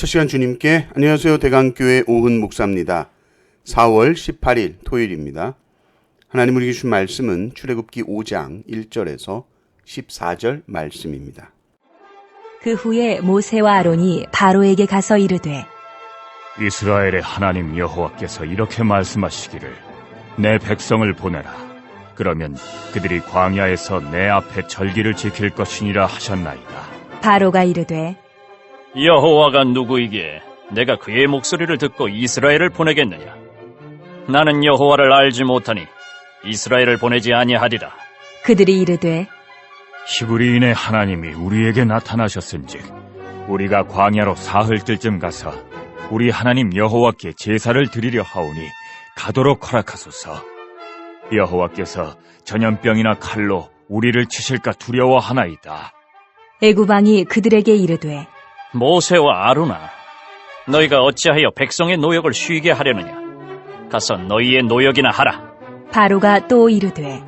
첫 시간 주님께 안녕하세요. 대강교회 오훈 목사입니다. 4월 18일 토요일입니다. 하나님 우리에게 주신 말씀은 출애굽기 5장 1절에서 14절 말씀입니다. 그 후에 모세와 아론이 바로에게 가서 이르되 이스라엘의 하나님 여호와께서 이렇게 말씀하시기를 내 백성을 보내라. 그러면 그들이 광야에서 내 앞에 절기를 지킬 것이니라 하셨나이다. 바로가 이르되 여호와가 누구이기에 내가 그의 목소리를 듣고 이스라엘을 보내겠느냐? 나는 여호와를 알지 못하니 이스라엘을 보내지 아니하리라. 그들이 이르되 히브리인의 하나님이 우리에게 나타나셨은즉 우리가 광야로 사흘쯤 가서 우리 하나님 여호와께 제사를 드리려 하오니 가도록 허락하소서. 여호와께서 전염병이나 칼로 우리를 치실까 두려워하나이다. 애굽 왕이 그들에게 이르되 모세와 아론아, 너희가 어찌하여 백성의 노역을 쉬게 하려느냐? 가서 너희의 노역이나 하라. 바로가 또 이르되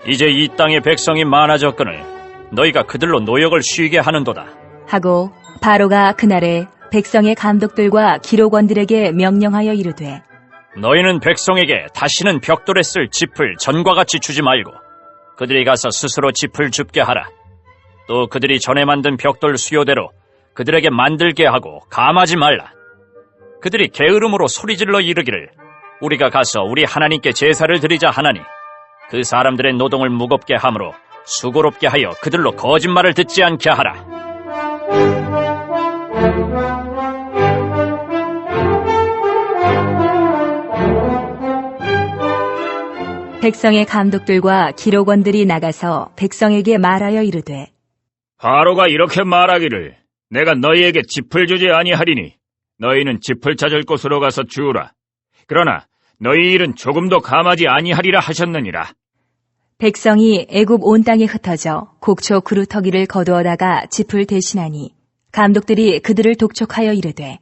이제 이 땅의 백성이 많아졌거늘 너희가 그들로 노역을 쉬게 하는도다. 하고 바로가 그날에 백성의 감독들과 기록원들에게 명령하여 이르되 너희는 백성에게 다시는 벽돌에 쓸 짚을 전과 같이 주지 말고 그들이 가서 스스로 짚을 줍게 하라. 또 그들이 전에 만든 벽돌 수요대로 그들에게 만들게 하고 감하지 말라. 그들이 게으름으로 소리질러 이르기를 우리가 가서 우리 하나님께 제사를 드리자 하나니 그 사람들의 노동을 무겁게 함으로 수고롭게 하여 그들로 거짓말을 듣지 않게 하라. 백성의 감독들과 기록원들이 나가서 백성에게 말하여 이르되 바로가 이렇게 말하기를 내가 너희에게 짚을 주지 아니하리니 너희는 짚을 찾을 곳으로 가서 주우라. 그러나 너희 일은 조금도 감하지 아니하리라 하셨느니라. 백성이 애굽 온 땅에 흩어져 곡초 그루터기를 거두어다가 짚을 대신하니 감독들이 그들을 독촉하여 이르되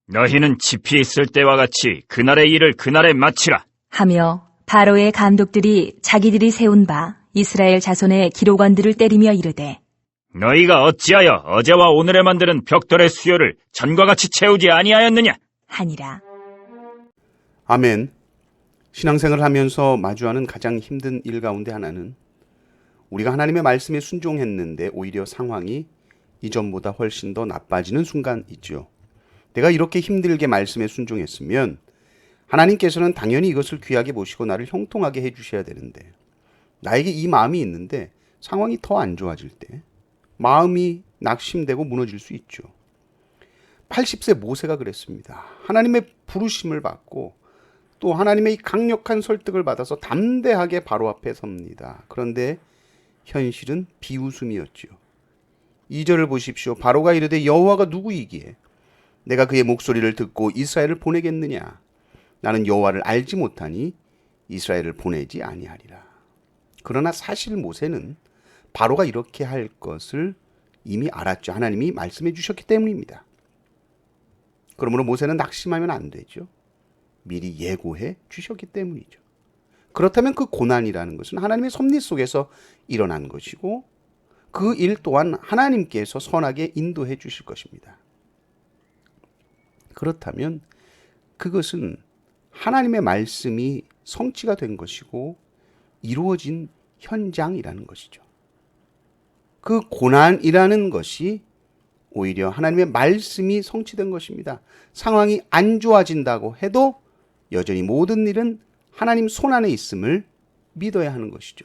너희는 짚이 있을 때와 같이 그날의 일을 그날에 마치라. 하며 바로의 감독들이 자기들이 세운 바 이스라엘 자손의 기록원들을 때리며 이르되 너희가 어찌하여 어제와 오늘에 만드는 벽돌의 수요를 전과 같이 채우지 아니하였느냐? 하니라. 아멘. 신앙생활을 하면서 마주하는 가장 힘든 일 가운데 하나는 우리가 하나님의 말씀에 순종했는데 오히려 상황이 이전보다 훨씬 더 나빠지는 순간이죠. 내가 이렇게 힘들게 말씀에 순종했으면 하나님께서는 당연히 이것을 귀하게 보시고 나를 형통하게 해주셔야 되는데 나에게 이 마음이 있는데 상황이 더 안 좋아질 때 마음이 낙심되고 무너질 수 있죠. 80세 모세가 그랬습니다. 하나님의 부르심을 받고 또 하나님의 강력한 설득을 받아서 담대하게 바로 앞에 섭니다. 그런데 현실은 비웃음이었죠. 2절을 보십시오. 바로가 이르되 여호와가 누구이기에 내가 그의 목소리를 듣고 이스라엘을 보내겠느냐? 나는 여호와를 알지 못하니 이스라엘을 보내지 아니하리라. 그러나 사실 모세는 바로가 이렇게 할 것을 이미 알았죠. 하나님이 말씀해 주셨기 때문입니다. 그러므로 모세는 낙심하면 안 되죠. 미리 예고해 주셨기 때문이죠. 그렇다면 그 고난이라는 것은 하나님의 섭리 속에서 일어난 것이고 그 일 또한 하나님께서 선하게 인도해 주실 것입니다. 그렇다면 그것은 하나님의 말씀이 성취가 된 것이고 이루어진 현장이라는 것이죠. 그 고난이라는 것이 오히려 하나님의 말씀이 성취된 것입니다. 상황이 안 좋아진다고 해도 여전히 모든 일은 하나님 손 안에 있음을 믿어야 하는 것이죠.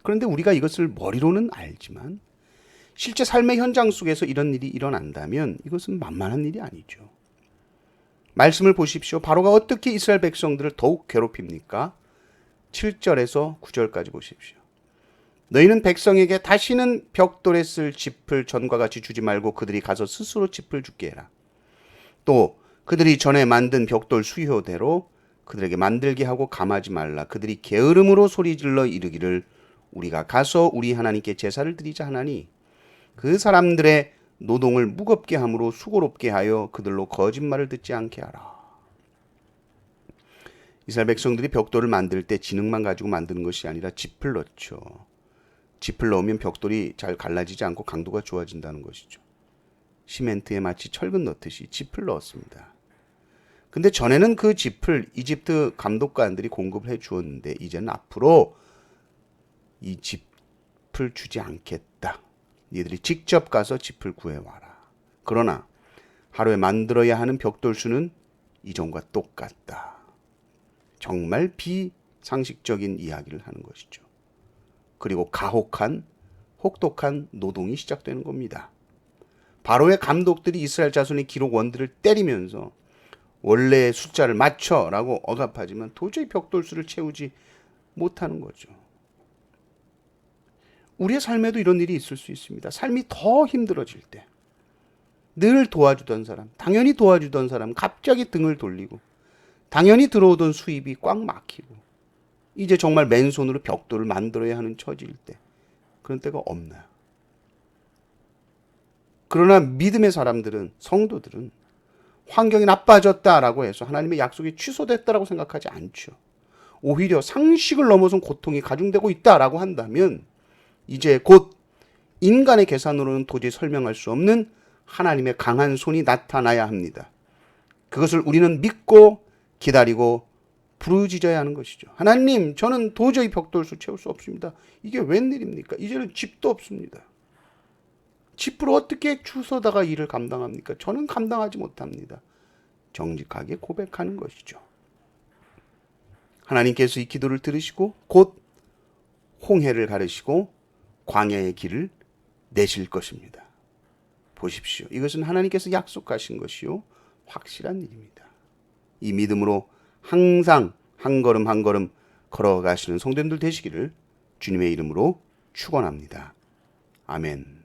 그런데 우리가 이것을 머리로는 알지만 실제 삶의 현장 속에서 이런 일이 일어난다면 이것은 만만한 일이 아니죠. 말씀을 보십시오. 바로가 어떻게 이스라엘 백성들을 더욱 괴롭힙니까? 7절에서 9절까지 보십시오. 너희는 백성에게 다시는 벽돌에 쓸 짚을 전과 같이 주지 말고 그들이 가서 스스로 짚을 줍게 해라. 또 그들이 전에 만든 벽돌 수효대로 그들에게 만들게 하고 감하지 말라. 그들이 게으름으로 소리질러 이르기를 우리가 가서 우리 하나님께 제사를 드리자 하나니 그 사람들의 노동을 무겁게 함으로 수고롭게 하여 그들로 거짓말을 듣지 않게 하라. 이스라엘 백성들이 벽돌을 만들 때 진흙만 가지고 만드는 것이 아니라 짚을 넣죠. 짚을 넣으면 벽돌이 잘 갈라지지 않고 강도가 좋아진다는 것이죠. 시멘트에 마치 철근 넣듯이 짚을 넣었습니다. 근데 전에는 그 짚을 이집트 감독관들이 공급을 해 주었는데 이제는 앞으로 이 짚을 주지 않겠다. 니들이 직접 가서 짚을 구해와라. 그러나 하루에 만들어야 하는 벽돌 수는 이전과 똑같다. 정말 비상식적인 이야기를 하는 것이죠. 그리고 가혹한 혹독한 노동이 시작되는 겁니다. 바로의 감독들이 이스라엘 자손의 기록 원들을 때리면서 원래의 숫자를 맞춰라고 억압하지만 도저히 벽돌수를 채우지 못하는 거죠. 우리의 삶에도 이런 일이 있을 수 있습니다. 삶이 더 힘들어질 때 늘 도와주던 사람, 당연히 도와주던 사람 갑자기 등을 돌리고 당연히 들어오던 수입이 꽉 막히고 이제 정말 맨손으로 벽돌을 만들어야 하는 처지일 때 그런 때가 없나요? 그러나 믿음의 사람들은, 성도들은 환경이 나빠졌다라고 해서 하나님의 약속이 취소됐다라고 생각하지 않죠. 오히려 상식을 넘어선 고통이 가중되고 있다라고 한다면 이제 곧 인간의 계산으로는 도저히 설명할 수 없는 하나님의 강한 손이 나타나야 합니다. 그것을 우리는 믿고 기다리고 부르짖어야 하는 것이죠. 하나님, 저는 도저히 벽돌수 채울 수 없습니다. 이게 웬일입니까? 이제는 집도 없습니다. 집으로 어떻게 주워다가 일을 감당합니까? 저는 감당하지 못합니다. 정직하게 고백하는 것이죠. 하나님께서 이 기도를 들으시고 곧 홍해를 가르시고 광야의 길을 내실 것입니다. 보십시오. 이것은 하나님께서 약속하신 것이요 확실한 일입니다. 이 믿음으로 항상 한 걸음 한 걸음 걸어가시는 성도님들 되시기를 주님의 이름으로 축원합니다. 아멘.